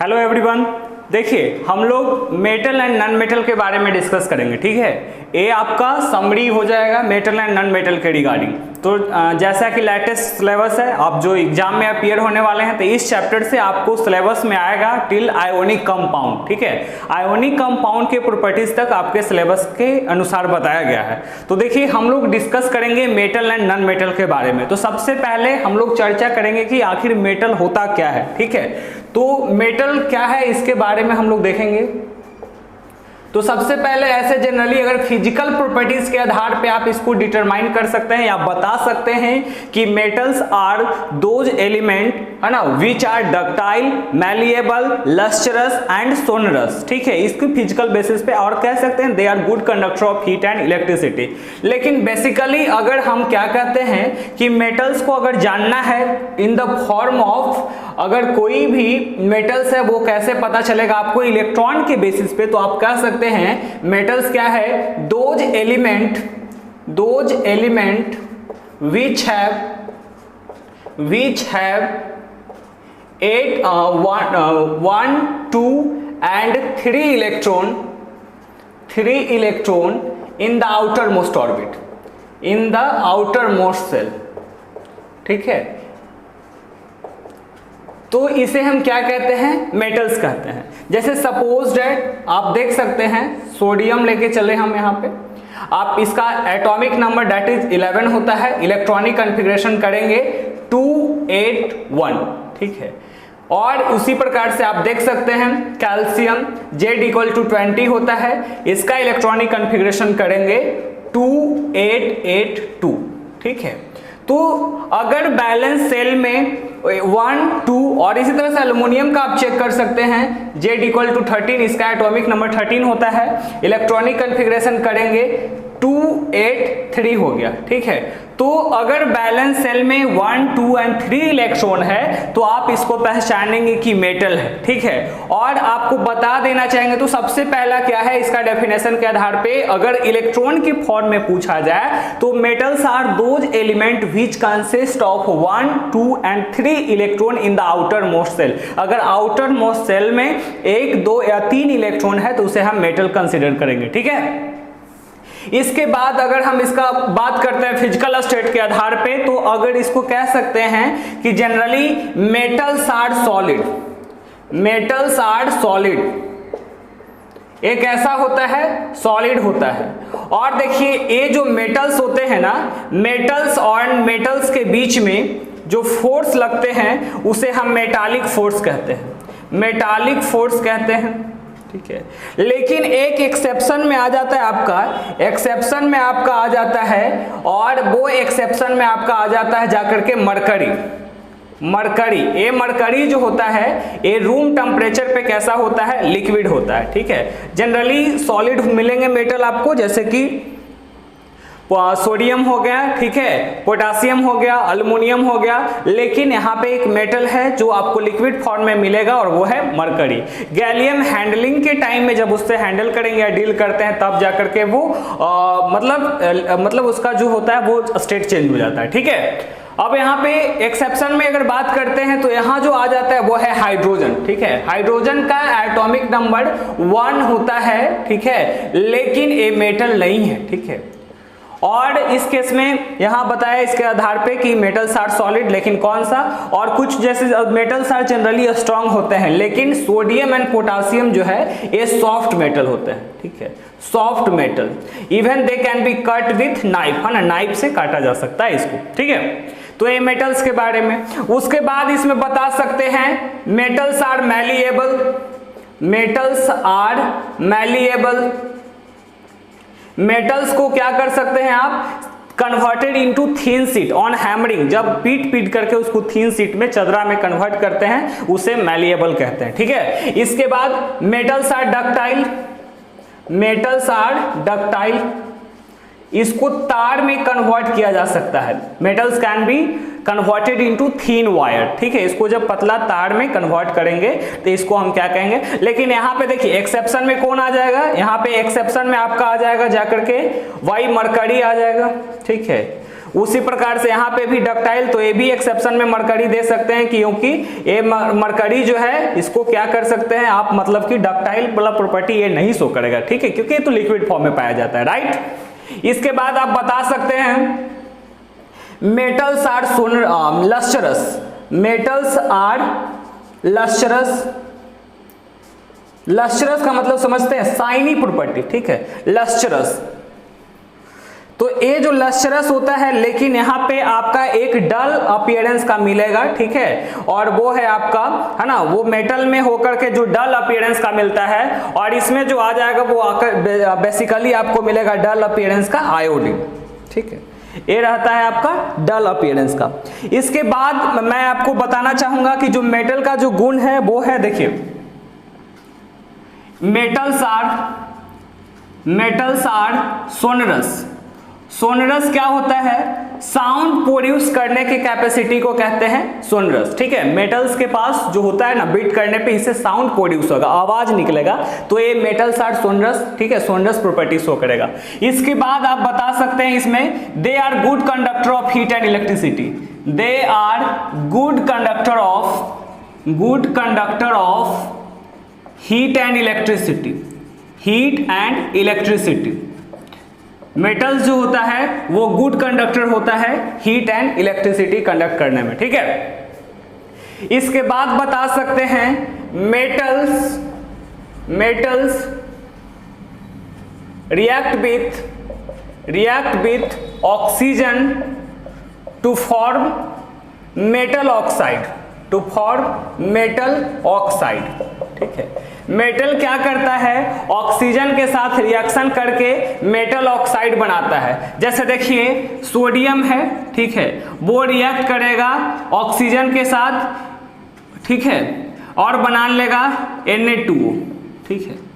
Hello everyone, देखिए हम लोग मेटल एंड नॉन मेटल के बारे में डिस्कस करेंगे। ठीक है, ये आपका समरी हो जाएगा मेटल एंड नॉन मेटल के रिगार्डिंग। तो जैसा कि लेटेस्ट सिलेबस है, आप जो एग्जाम में अपीयर होने वाले हैं, तो इस चैप्टर से आपको सिलेबस में आएगा टिल आयोनिक कंपाउंड। ठीक है, आयोनिक कंपाउंड के प्रॉपर्टीज तक आपके सिलेबस के अनुसार बताया गया है। तो देखिए हम लोग डिस्कस करेंगे मेटल एंड नॉन मेटल के बारे में। तो सबसे पहले हम लोग चर्चा करेंगे कि आखिर मेटल होता क्या है। ठीक है, तो मेटल क्या है इसके बारे में हम लोग देखेंगे। तो सबसे पहले ऐसे जनरली अगर फिजिकल प्रॉपर्टीज के आधार पे आप इसको डिटरमाइन कर सकते हैं या बता सकते हैं कि मेटल्स आर दोज एलिमेंट, है ना, which are ductile, malleable, lustrous and sonorous. ठीक है, इसके फिजिकल बेसिस पे और कह सकते हैं they are good conductor of heat and electricity. लेकिन बेसिकली अगर हम क्या कहते हैं कि मेटल्स को अगर जानना है इन द फॉर्म ऑफ, अगर कोई भी मेटल्स है वो कैसे पता चलेगा आपको इलेक्ट्रॉन के बेसिस पे, तो आप कह सकते हैं मेटल्स क्या है, those element which have 8 1 2 and 3 electron in the outermost orbit, in the outermost cell। ठीक है, तो इसे हम क्या कहते हैं, मेटल्स कहते हैं। जैसे सपोज डेट आप देख सकते हैं, सोडियम लेके चले हम यहाँ पे, आप इसका एटॉमिक नंबर डेट इज 11 होता है, इलेक्ट्रॉनिक कॉन्फ़िगरेशन करेंगे 281। ठीक है, और उसी प्रकार से आप देख सकते हैं कैल्शियम Z=20 होता है, इसका इलेक्ट्रॉनिक कॉन्फ़िगरेशन करेंगे 2882। ठीक है, तो अगर बैलेंस सेल में 1 2 और इसी तरह से एल्युमिनियम का आप चेक कर सकते हैं Z=13, इसका एटॉमिक नंबर 13 होता है, इलेक्ट्रॉनिक कॉन्फ़िगरेशन करेंगे 283 हो गया। ठीक है, तो अगर बैलेंस सेल में 1 2 एंड 3 इलेक्ट्रॉन है तो आप इसको पहचानेंगे कि मेटल है। ठीक है, और आपको बता देना चाहेंगे तो सबसे पहला क्या है, इसका डेफिनेशन के आधार पे अगर इलेक्ट्रॉन के फॉर्म में पूछा जाए तो metals are those element which consist of 1 2 and 3 electron in the outer most shell. अगर आउटर मोस्ट सेल में 1 2 या 3 इलेक्ट्रॉन है तो उसे हम मेटल कंसिडर करेंगे। ठीक है, इसके बाद अगर हम इसका बात करते हैं फिजिकल स्टेट के आधार पे, तो अगर इसको कह सकते हैं कि जनरली मेटल्स आर सॉलिड। एक ऐसा होता है सॉलिड होता है। और देखिए ये जो मेटल्स होते हैं ना, मेटल्स और मेटल्स के बीच में जो फोर्स लगते हैं उसे हम मेटालिक फोर्स कहते हैं। ठीक है, लेकिन एक एक्सेप्शन में आ जाता है और वो एक्सेप्शन में आपका आ जाता है जाकर के मरकरी। ये मरकरी जो होता है ये रूम टेम्परेचर पे कैसा होता है, लिक्विड होता है। ठीक है, जनरली सॉलिड मिलेंगे मेटल आपको, जैसे कि सोडियम हो गया, ठीक है, पोटासियम हो गया, अल्युमिनियम हो गया। लेकिन यहाँ पे एक मेटल है जो आपको लिक्विड फॉर्म में मिलेगा और वो है मरकरी। गैलियम हैंडलिंग के टाइम में जब उससे हैंडल करेंगे या डील करते हैं तब जाकर के वो मतलब उसका जो होता है वो स्टेट चेंज हो जाता है। ठीक है, अब यहाँ पे एक्सेप्शन में अगर बात करते हैं तो यहाँ जो आ जाता है वो है हाइड्रोजन। ठीक है, हाइड्रोजन का एटॉमिक नंबर 1 होता है। ठीक है, लेकिन ये मेटल नहीं है। ठीक है, और इस केस में यहां बताया इसके आधार पे कि मेटल्स आर सॉलिड, लेकिन कौन सा, और कुछ जैसे मेटल्स आर जनरली स्ट्रांग होते हैं, लेकिन सोडियम एंड पोटासियम जो है ये सॉफ्ट मेटल होते हैं। ठीक है, soft metal, even they can be cut with knife, है ना, नाइफ से काटा जा सकता है इसको। ठीक है, तो ये मेटल्स के बारे में। उसके बाद इसमें बता सकते हैं मेटल्स आर मैलिएबल। मेटल्स को क्या कर सकते हैं आप, converted into thin sheet on hammering, जब पीट करके उसको थीन शीट में, चदरा में कन्वर्ट करते हैं उसे मैलिएबल कहते हैं। ठीक है, इसके बाद मेटल्स आर डक्टाइल, इसको तार में कन्वर्ट किया जा सकता है। Metals can be converted into thin wire. ठीक है, इसको जब पतला तार में कन्वर्ट करेंगे तो इसको हम क्या कहेंगे। लेकिन यहाँ पे देखिए एक्सेप्शन में कौन आ जाएगा, यहाँ पे एक्सेप्शन में आपका आ जाएगा जाकर के वाई मरकरी आ जाएगा। ठीक है, उसी प्रकार से यहाँ पे भी डक्टाइल, तो ये भी एक्सेप्शन में मरकरी दे सकते हैं, क्योंकि ये मरकरी जो है इसको क्या कर सकते हैं आप, मतलब कि डक्टाइल वाला प्रॉपर्टी ये नहीं शो करेगा, ठीक है, क्योंकि ये तो लिक्विड फॉर्म में पाया जाता है, राइट। इसके बाद आप बता सकते हैं metals are lustrous, metals are lustrous, lustrous का मतलब समझते हैं शाइनी प्रॉपर्टी, ठीक है, लस्टरस। तो ये जो लस्टरस होता है, लेकिन यहाँ पे आपका एक डल अपीयरेंस का मिलेगा, ठीक है, और वो है आपका, है ना, वो मेटल में होकर के जो डल अपीयरेंस का मिलता है, और इसमें जो आ जाएगा वो आकर बेसिकली आपको मिलेगा डल अपीयरेंस का आयोडीन, ठीक है, ये रहता है आपका डल अपीयरेंस का। इसके बाद मैं आपको बताना चाहूंगा कि जो मेटल का जो गुण है वो है, देखिए, मेटल्स आर सोनरस। सोनरस क्या होता है, साउंड प्रोड्यूस करने की कैपेसिटी को कहते हैं सोनरस, ठीक है। मेटल्स के पास जो होता है ना, बीट करने पे इससे साउंड प्रोड्यूस होगा, आवाज निकलेगा, तो ये मेटल्स आर सोनरस, ठीक है, सोनरस प्रॉपर्टी शो करेगा। इसके बाद आप बता सकते हैं इसमें, they are good conductor of heat and electricity, they are good conductor of heat and electricity, heat and electricity. Metals जो होता है वो गुड कंडक्टर होता है हीट एंड इलेक्ट्रिसिटी कंडक्ट करने में, ठीक है। इसके बाद बता सकते हैं metals react with oxygen to form metal oxide, ठीक है। मेटल क्या करता है, ऑक्सीजन के साथ रिएक्शन करके मेटल ऑक्साइड बनाता है। जैसे देखिए सोडियम है, ठीक है, वो रिएक्ट करेगा ऑक्सीजन के साथ, ठीक है, और बना लेगा Na2O, ठीक है।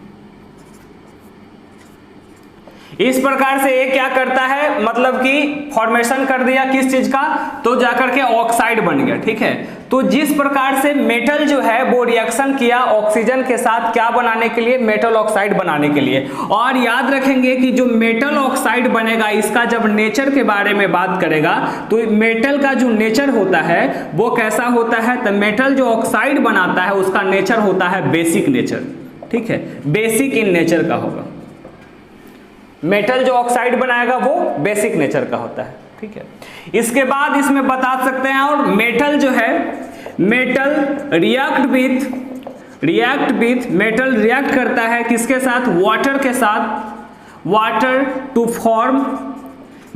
इस प्रकार से ये क्या करता है, मतलब कि फॉर्मेशन कर दिया किस चीज का, तो जाकर के ऑक्साइड बन गया, ठीक है। तो जिस प्रकार से मेटल जो है वो रिएक्शन किया ऑक्सीजन के साथ, क्या बनाने के लिए, मेटल ऑक्साइड बनाने के लिए। और याद रखेंगे कि जो मेटल ऑक्साइड बनेगा, इसका जब नेचर के बारे में बात करेगा, तो मेटल का जो नेचर होता है वो कैसा होता है, तो मेटल जो ऑक्साइड बनाता है उसका नेचर होता है बेसिक नेचर, ठीक है, बेसिक इन नेचर का होगा। मेटल जो ऑक्साइड बनाएगा वो बेसिक नेचर का होता है, ठीक है। इसके बाद इसमें बता सकते हैं, और मेटल जो है, मेटल मेटल रिएक्ट करता है किसके साथ, वाटर के साथ, water to form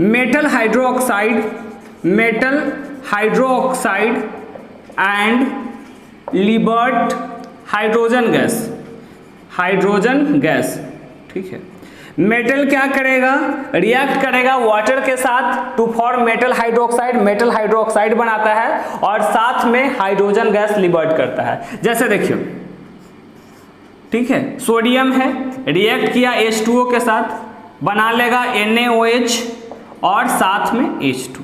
metal hydroxide and liberate hydrogen gas, ठीक है। मेटल क्या करेगा, रिएक्ट करेगा वाटर के साथ टू फॉर्म मेटल हाइड्रोक्साइड बनाता है, और साथ में हाइड्रोजन गैस लिबर्ट करता है। जैसे देखिए, ठीक है, सोडियम है, रिएक्ट किया H2O के साथ, बना लेगा NaOH और साथ में H2,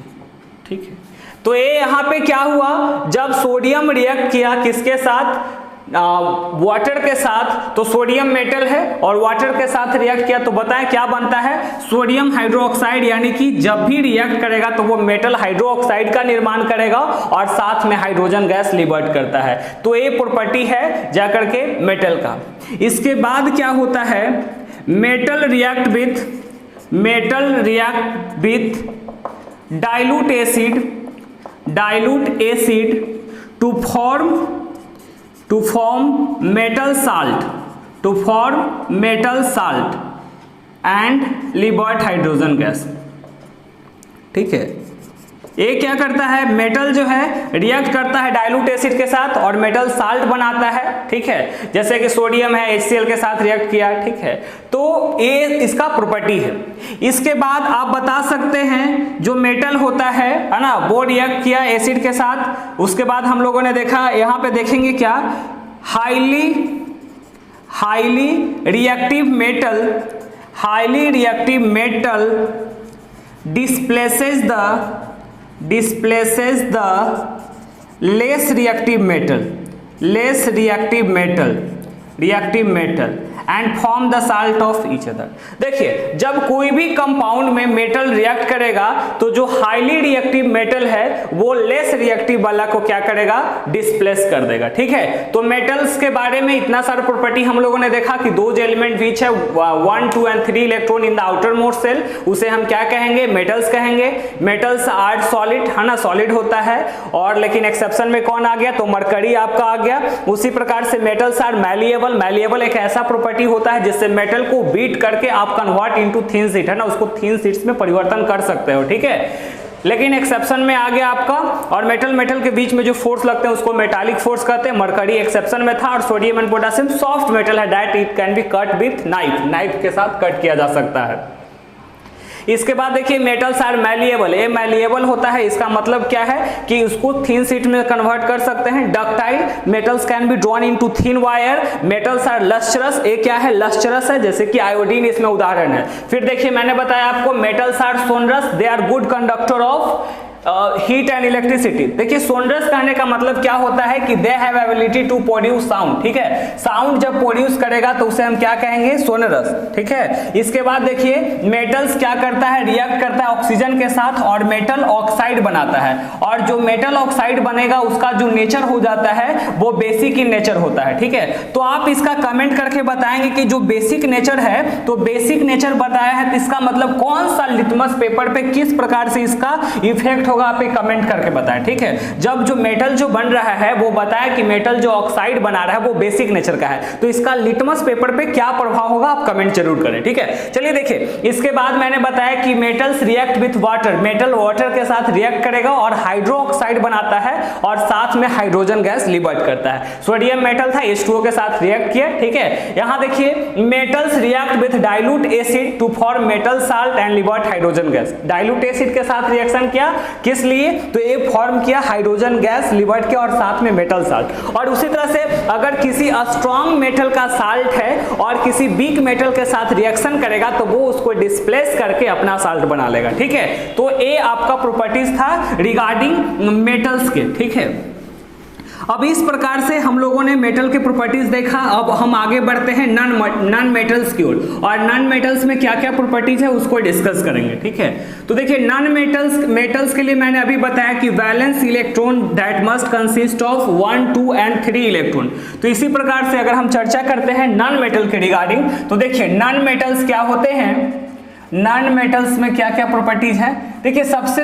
ठीक है। तो ये यहाँ पे क्या हुआ, जब सोडियम रिएक्ट किया किसके साथ, वाटर के साथ, तो सोडियम मेटल है और वाटर के साथ रिएक्ट किया, तो बताएं क्या बनता है, सोडियम हाइड्रोक्साइड, यानी कि जब भी रिएक्ट करेगा तो वो मेटल हाइड्रोक्साइड का निर्माण करेगा और साथ में हाइड्रोजन गैस लिबर्ट करता है। तो ये प्रॉपर्टी है जाकर के मेटल का। इसके बाद क्या होता है, metal react with dilute acid to form metal salt and liberate hydrogen gas, ठीक है। ये क्या करता है, मेटल जो है रिएक्ट करता है डाइल्यूट एसिड के साथ और मेटल साल्ट बनाता है, ठीक है। जैसे कि सोडियम है, HCl के साथ रिएक्ट किया, ठीक है। तो ये इसका प्रॉपर्टी है। इसके बाद आप बता सकते हैं जो मेटल होता है ना, वो रिएक्ट किया एसिड के साथ, उसके बाद हम लोगों ने देखा, यहाँ पे देखेंगे क्या, highly reactive metal displaces the less reactive metal and form the salt of each other. देखिए जब कोई भी कंपाउंड में मेटल रिएक्ट करेगा तो जो हाईली रिएक्टिव मेटल है वो लेस रिएक्टिव वाला को क्या करेगा, डिस्प्लेस कर देगा। ठीक है, तो मेटल्स के बारे में इतना सारा प्रॉपर्टी हम लोगों ने देखा कि दो एलिमेंट बीच है 1, 2 and 3 electron in the outer most shell, उसे हम क्या कहेंगे, मेटल्स कहेंगे। मेटल्स आर सॉलिड, है ना, सॉलिड होता है। और लेकिन एक्सेप्शन में कौन आ गया, तो मरकरी आपका आ गया। उसी प्रकार से मेटल्स आर मैलिएबल। मैलिएबल एक ऐसा प्रॉपर्टी होता है जिससे मेटल को बीट करके आप कन्वर्ट इनटू थिन शीट, है ना, उसको थिन शीट्स में परिवर्तन कर सकते हो। ठीक है, लेकिन एक्सेप्शन में आ गया आपका। और मेटल के बीच में जो फोर्स लगते हैं उसको मेटालिक फोर्स कहते हैं। मरकरी एक्सेप्शन में था। और sodium and potassium soft metal है, that it can be cut with knife, knife के साथ कट किया जा सकता है। इसके बाद देखिए मेटल्स आर मैलिएबल। ये मैलिएबल होता है, इसका मतलब क्या है कि उसको थिन शीट में कन्वर्ट कर सकते हैं। Ductile, metals can be drawn into thin wire. Metals are lustrous, ये क्या है, लस्ट्रस है, जैसे कि आयोडीन इसमें उदाहरण है। फिर देखिए मैंने बताया आपको metals are sonorous, they are good conductor of heat and electricity. देखिए सोनरस कहने का मतलब क्या होता है कि they have ability to produce sound. ठीक है, साउंड जब प्रोड्यूस करेगा तो उसे हम क्या कहेंगे, सोनरस। ठीक है, इसके बाद देखिए मेटल्स क्या करता है, रिएक्ट करता है ऑक्सीजन के साथ और मेटल ऑक्साइड बनाता है। और जो मेटल ऑक्साइड बनेगा उसका जो नेचर हो जाता है वो बेसिक इन नेचर होता है। ठीक है, तो आप इसका कमेंट करके बताएंगे कि जो बेसिक नेचर है, तो बेसिक नेचर बताया है तो इसका मतलब कौन सा लिटमस पेपर पे किस प्रकार से इसका इफेक्ट होगा, आप एक कमेंट करके बताएं। ठीक है, जब जो मेटल जो बन रहा है वो बताया कि मेटल जो ऑक्साइड बना रहा है वो बेसिक नेचर का है, तो इसका लिटमस पेपर पे क्या प्रभाव होगा आप कमेंट जरूर करें। ठीक है, चलिए देखिए इसके बाद मैंने बताया कि metals react with water, metal water के साथ रिएक्ट करेगा और हाइड्रो ऑक्साइड बनाता है और साथ में हाइड्रोजन गैस लिबर्ट करता है। सोडियम मेटल था, H2O के साथ रिएक्ट किया। ठीक है, यहां देखिए metals react with dilute acid to form metal salt and liberate hydrogen gas. Dilute acid के साथ रिएक्शन किया, किस लिए, तो ये फॉर्म किया हाइड्रोजन गैस लिबर्ट के और साथ में मेटल साल्ट। और उसी तरह से अगर किसी स्ट्रॉन्ग मेटल का साल्ट है और किसी वीक मेटल के साथ रिएक्शन करेगा तो वो उसको डिस्प्लेस करके अपना साल्ट बना लेगा। ठीक है, तो ये आपका प्रॉपर्टीज था रिगार्डिंग मेटल्स के। ठीक है, अब इस प्रकार से हम लोगों ने मेटल के प्रॉपर्टीज देखा। अब हम आगे बढ़ते हैं नॉन मेटल्स की ओर, और नॉन मेटल्स में क्या क्या प्रॉपर्टीज है उसको डिस्कस करेंगे। ठीक है, तो देखिए नॉन मेटल्स के लिए मैंने अभी बताया कि valence electron that must consist of 1, 2 and 3 electron. तो इसी प्रकार से अगर हम चर्चा करते हैं नॉन मेटल के रिगार्डिंग, तो देखिए नॉन मेटल्स क्या होते हैं, नॉन मेटल्स में क्या क्या प्रॉपर्टीज है। देखिए सबसे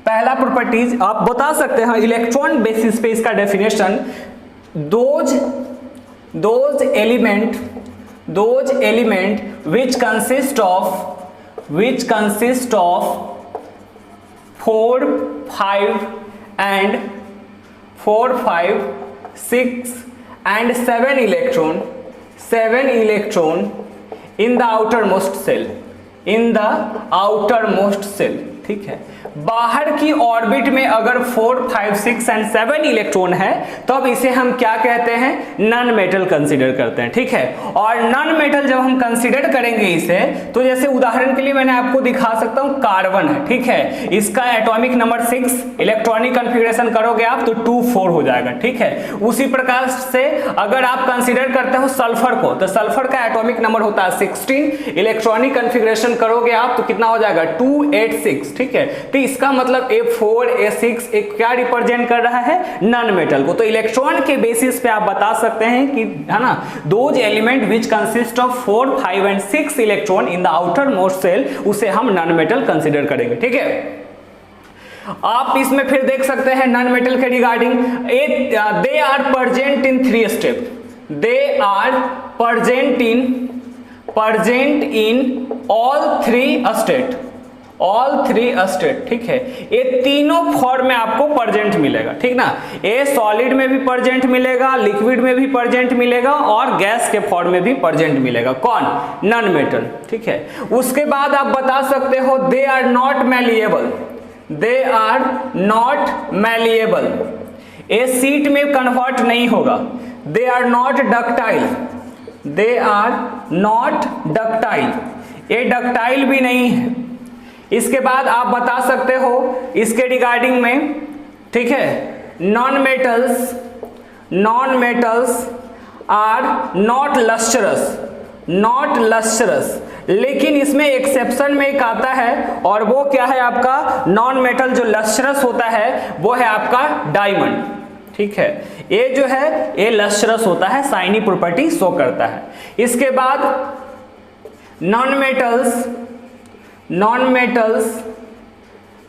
पहला प्रॉपर्टीज आप बता सकते हैं इलेक्ट्रॉन बेसिस पे इसका definition, those element which consist of 4, 5, 6 and 7 electron in the outermost cell। ठीक है, बाहर की ऑर्बिट में अगर 4, 5, 6 एंड 7 इलेक्ट्रॉन है तब इसे हम क्या कहते हैं, नॉन मेटल कंसीडर करते हैं। ठीक है, और नॉन मेटल जब हम कंसीडर करेंगे इसे, तो जैसे उदाहरण के लिए मैंने आपको दिखा सकता हूं कार्बन है। ठीक है, इसका एटॉमिक नंबर 6, इलेक्ट्रॉनिक कॉन्फ़िगरेशन करोगे आप तो 2, 4 हो जाएगा। ठीक है, उसी प्रकार से अगर आप कंसीडर करते हो सल्फर को, तो सल्फर का एटॉमिक नंबर होता है 16, इलेक्ट्रॉनिक कॉन्फ़िगरेशन करोगे आप तो कितना हो जाएगा, 2, 8, 6। ठीक है, तो इसका मतलब A4, A6 एक क्या रिप्रेजेंट कर रहा है, नॉन मेटल को। तो इलेक्ट्रॉन के बेसिस पे आप बता सकते हैं कि, है ना, those element which consist of 4, 5 and 6 electron in the outer most shell, उसे हम नॉन मेटल कंसिडर करेंगे। ठीक है, आप इसमें फिर देख सकते हैं नॉन मेटल के regarding, they are present in 3 step, they are present in all 3 state. ठीक है, ये तीनों फॉर्म में आपको प्रेजेंट मिलेगा। ठीक ना, ये सॉलिड में भी प्रेजेंट मिलेगा, लिक्विड में भी प्रेजेंट मिलेगा और गैस के फॉर्म में भी प्रेजेंट मिलेगा। कौन, नॉन मेटल। ठीक है, उसके बाद आप बता सकते हो दे आर नॉट मैलिएबल, ये सीट में कन्वर्ट नहीं होगा। दे आर नॉट डक्टाइल, ये डक्टाइल भी नहीं है। इसके बाद आप बता सकते हो इसके रिगार्डिंग में, ठीक है, non metals are not lustrous, लेकिन इसमें एक्सेप्शन में एक आता है और वो क्या है आपका, नॉन मेटल जो लस्ट्रस होता है वो है आपका डायमंड। ठीक है, ये जो है ये लस्ट्रस होता है, शाइनी प्रॉपर्टी शो करता है। इसके बाद non metals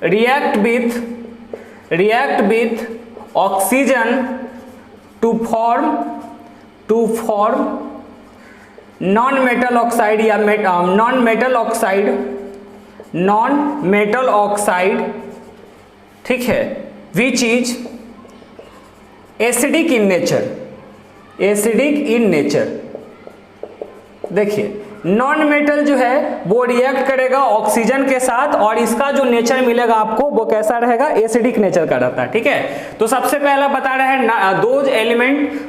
react with oxygen to form non-metal oxide या non-metal oxide, ठीक है, which is acidic in nature। देखिए नॉन मेटल जो है वो रिएक्ट करेगा ऑक्सीजन के साथ और इसका जो नेचर मिलेगा आपको वो कैसा रहेगा, एसिडिक नेचर का रहता है। ठीक है, तो सबसे पहला बता रहे हैं those element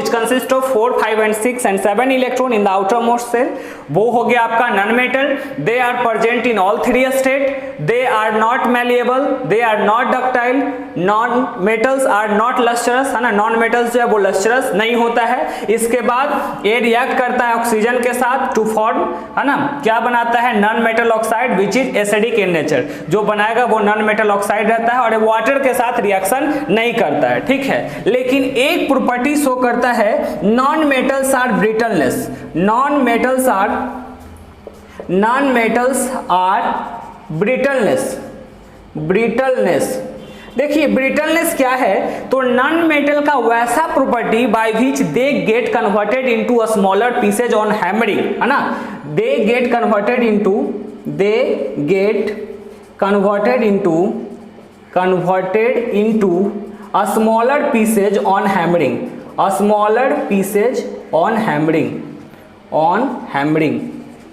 consist of 4, 5 and 6 and 7 electron in the outer most shell, वो हो गया आपका non metal. They are present in all 3 state, they are not malleable, they are not ductile, non metals are not lustrous, है ना, non metals जो है वो lustrous नहीं होता है। इसके बाद ये रिएक्ट करता है ऑक्सीजन के साथ टू फॉर्म, है ना, क्या बनाता है, non metal oxide which is acidic in nature, जो बनाएगा वो नॉन मेटल ऑक्साइड रहता है और वाटर के साथ रिएक्शन नहीं करता है। ठीक है, लेकिन एक प्रॉपर्टी शो करता है, non metals are brittleness, non metals are brittleness. देखिए ब्रिटलनेस क्या है, तो नॉन मेटल का वैसा property by which they get converted into a smaller pieces on hammering, है ना, they get converted into a smaller pieces on hammering,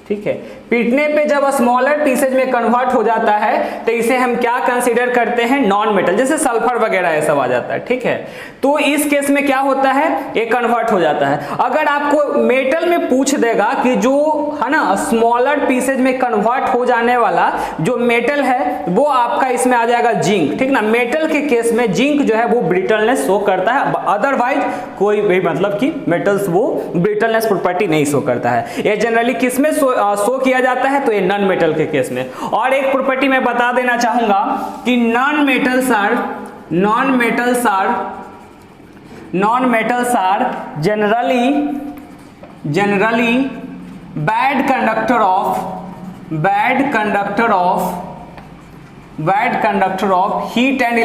ठीक है, पीटने पे जब स्मॉलर पीसेज में कन्वर्ट हो जाता है तो इसे हम क्या कंसीडर करते हैं, नॉन मेटल, जैसे सल्फर वगैरह ये सब आ जाता है। ठीक है, तो इस केस में क्या होता है, ये कन्वर्ट हो जाता है। अगर आपको मेटल में पूछ देगा कि जो है ना स्मॉलर पीसेज में कन्वर्ट हो जाने वाला जो मेटल है वो आपका इसमें आ जाएगा जिंक। ठीक ना, मेटल के केस में जिंक जो है वो ब्रिटलनेस शो करता है, अदरवाइज कोई भी मतलब कि मेटल्स वो ब्रिटलनेस प्रॉपर्टी नहीं शो करता है। ये जनरली किसमें शो किया जाता है, तो ये नॉन मेटल के केस में। और एक प्रॉपर्टी मैं बता देना चाहूंगा कि non metals are generally bad conductor of heat and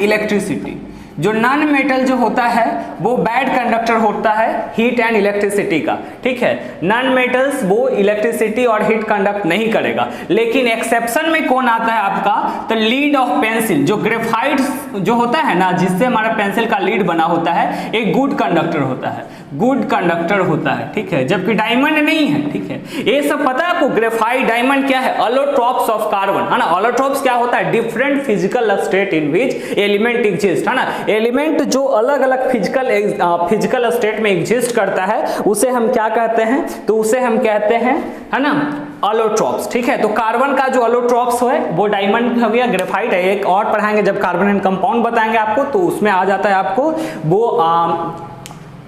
electricity। जो नॉन मेटल जो होता है वो बैड कंडक्टर होता है हीट एंड इलेक्ट्रिसिटी का। ठीक है, नॉन मेटल्स वो इलेक्ट्रिसिटी और हीट कंडक्ट नहीं करेगा। लेकिन एक्सेप्शन में कौन आता है आपका, तो लीड ऑफ पेंसिल, जो ग्रेफाइट जो होता है ना जिससे हमारा पेंसिल का लीड बना होता है, एक गुड कंडक्टर होता है। ठीक है, जबकि डायमंड नहीं है। ठीक है, ये सब पता है आपको, ग्रेफाइट डायमंड क्या है, अलोट्रॉप्स ऑफ कार्बन, है ना। अलोट्रॉप्स क्या होता है, different physical state in which element exist, है ना। एलिमेंट जो अलग अलग फिजिकल स्टेट में एग्जिस्ट करता है उसे हम क्या कहते हैं, तो उसे हम कहते हैं, है ना, अलोट्रॉप्स। ठीक है, तो कार्बन का जो अलोट्रॉप्स है वो डायमंड हो गया, ग्रेफाइट है। एक और पढ़ाएंगे जब कार्बन एंड कंपाउंड बताएंगे आपको, तो उसमें आ जाता है आपको वो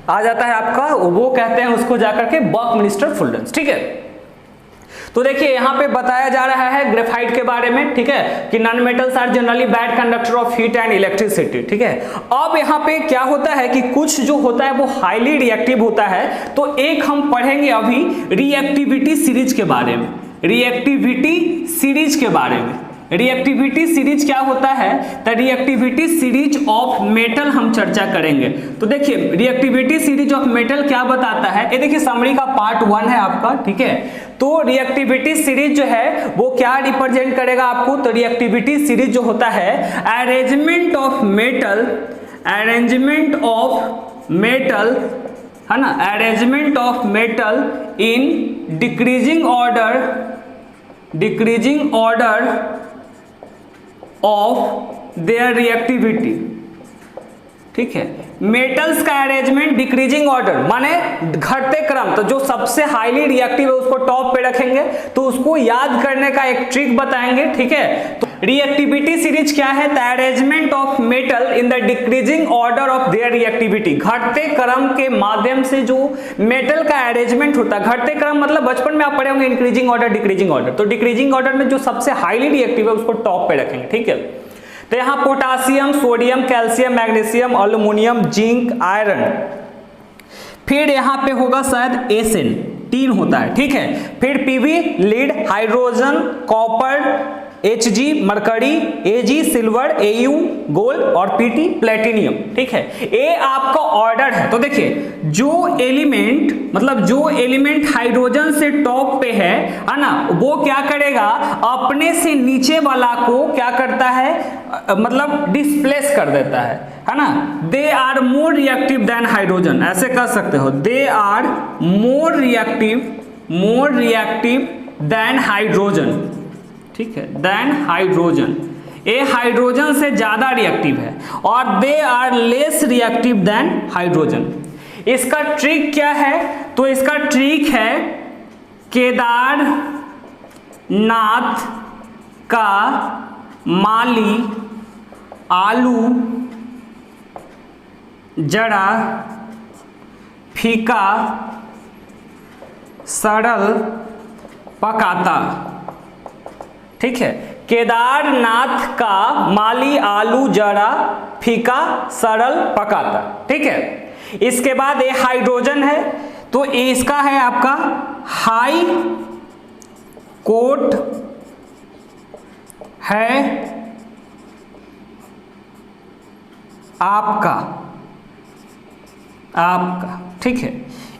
आ जाता है आपका वो कहते हैं उसको जाकर के बकमिंस्टर फुल्डेंस। ठीक है, तो देखिए यहाँ पे बताया जा रहा है ग्रेफाइट के बारे में। ठीक है, कि non metals are generally bad conductor of heat and electricity. ठीक है, अब यहाँ पे क्या होता है कि कुछ जो होता है वो हाईली रिएक्टिव होता है। तो एक हम पढ़ेंगे अभी रिएक्टिविटी सीरीज के बारे में। रिएक्टिविटी सीरीज क्या होता है, तो रिएक्टिविटी सीरीज ऑफ मेटल हम चर्चा करेंगे। तो देखिए रिएक्टिविटी सीरीज ऑफ मेटल क्या बताता है, ये देखिए समरी का पार्ट 1 है आपका। ठीक है, तो रिएक्टिविटी सीरीज जो है वो क्या रिप्रेजेंट करेगा आपको, तो रिएक्टिविटी सीरीज जो होता है अरेंजमेंट ऑफ मेटल, है ना, arrangement of metal in decreasing order of their reactivity ठीक है। मेटल्स का अरेंजमेंट डिक्रीजिंग ऑर्डर माने घटते क्रम, तो जो सबसे हाईली रिएक्टिव है उसको टॉप पे रखेंगे, तो उसको याद करने का एक ट्रिक बताएंगे, ठीक है। तो रिएक्टिविटी सीरीज क्या है? The arrangement of metal in the decreasing order of their reactivity, घटते क्रम के माध्यम से जो मेटल का अरेंजमेंट होता है, घटते क्रम मतलब बचपन में आप पढ़े होंगे इंक्रीजिंग ऑर्डर डिक्रीजिंग ऑर्डर, तो डिक्रीजिंग ऑर्डर में जो सबसे हाईली रिएक्टिव है उसको टॉप पे रखेंगे, ठीक है। तो यहां potassium, sodium, calcium, magnesium, aluminium, zinc, iron, फिर यहां पे होगा शायद एसिन, 3 होता है, ठीक है। फिर PV lead, hydrogen, copper, Hg mercury, Ag silver, Au gold और Pt प्लेटिनियम, ठीक है। ये आपका ऑर्डर है। तो देखिए जो एलिमेंट मतलब जो एलिमेंट हाइड्रोजन से टॉप पे है ना, वो क्या करेगा, अपने से नीचे वाला को क्या करता है, मतलब डिस्प्लेस कर देता है ना। They are more reactive than hydrogen, ऐसे कर सकते हो, they are more reactive than hydrogen, ठीक है, देन हाइड्रोजन, ये हाइड्रोजन से ज्यादा रिएक्टिव है, और they are less reactive than hydrogen. इसका ट्रिक क्या है? तो इसका ट्रिक है केदारनाथ का माली आलू जरा फीका सरल पकाता, ठीक है। केदारनाथ का माली आलू जरा फीका सरल पकाता, ठीक है। इसके बाद ये हाइड्रोजन है, तो इसका है आपका हाई कोट है आपका, ठीक है।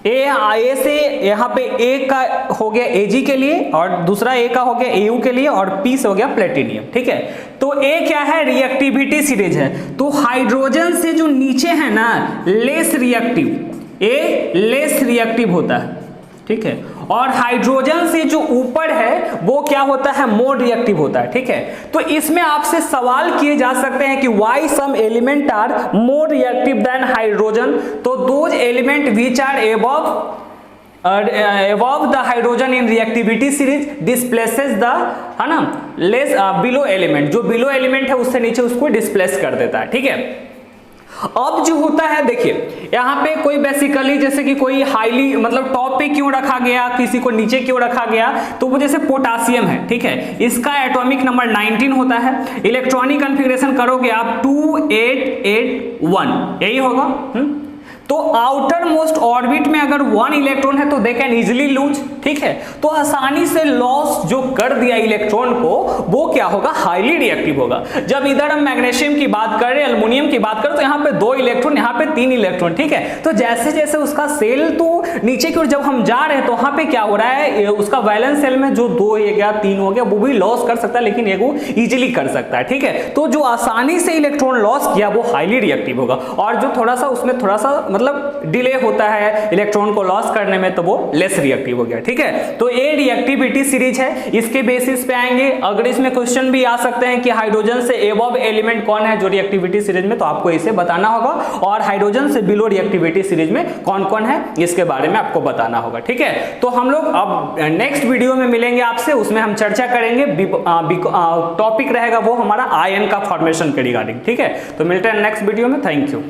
ए से यहाँ पे ए का हो गया Ag के लिए, और दूसरा ए का हो गया Au के लिए, और पी से हो गया प्लेटिनियम, ठीक है। तो ए क्या है? रिएक्टिविटी सीरीज है। तो हाइड्रोजन से जो नीचे है ना लेस रिएक्टिव, ए लेस रिएक्टिव होता है, ठीक है। और हाइड्रोजन से जो ऊपर है वो क्या होता है? मोर रिएक्टिव होता है, ठीक है। तो इसमें आपसे सवाल किए जा सकते हैं कि why some element are more reactive than hydrogen, तो those element which are above the hydrogen in reactivity series displaces the, है ना, लेस बिलो एलिमेंट, जो बिलो एलिमेंट है उससे नीचे उसको डिस्प्लेस कर देता है, ठीक है। अब जो होता है देखिए यहाँ पे कोई बेसिकली जैसे कि कोई हाईली मतलब टॉप पे क्यों रखा गया, किसी को नीचे क्यों रखा गया, तो वो जैसे पोटासियम है, ठीक है, इसका एटॉमिक नंबर 19 होता है। इलेक्ट्रॉनिक कॉन्फ़िगरेशन करोगे आप 2881, यही होगा। तो आउटर मोस्ट ऑर्बिट में अगर 1 इलेक्ट्रॉन है तो दे कैन इजिली लूज, ठीक है। तो आसानी से लॉस जो कर दिया इलेक्ट्रॉन को वो क्या होगा? हाईली रिएक्टिव होगा। जब इधर हम मैग्नीशियम की बात कर रहे हैं, एल्युमिनियम की बात करें, तो यहाँ पे 2 इलेक्ट्रॉन, यहाँ पे 3 इलेक्ट्रॉन, ठीक है। तो जैसे जैसे उसका सेल तो नीचे की ओर जब हम जा रहे हैं तो वहां पे क्या हो रहा है, उसका वैलेंस सेल में जो 2 हो गया 3 हो गया वो भी लॉस कर सकता है, लेकिन ये वो इजिली कर सकता है, ठीक है। तो जो आसानी से इलेक्ट्रॉन लॉस किया वो हाईली रिएक्टिव होगा, और जो थोड़ा सा उसमें थोड़ा सा मतलब डिले होता है इलेक्ट्रॉन को लॉस करने में तो वो लेस रिएक्टिव हो गया, ठीक है। तो ये रिएक्टिविटी सीरीज है, इसके बेसिस पे आएंगे। अगर इसमें क्वेश्चन भी आ सकते हैं कि हाइड्रोजन से एबव एलिमेंट कौन है जो रिएक्टिविटी सीरीज में, तो आपको इसे बताना होगा, और हाइड्रोजन से बिलो रिएक्टिविटी सीरीज में कौन कौन है इसके बारे में आपको बताना होगा, ठीक है। तो हम लोग अब नेक्स्ट वीडियो में मिलेंगे आपसे, उसमें हम चर्चा करेंगे, टॉपिक रहेगा वो हमारा आयन का फॉर्मेशन के रिगार्डिंग, ठीक है। तो मिलते हैं नेक्स्ट वीडियो में, थैंक यू।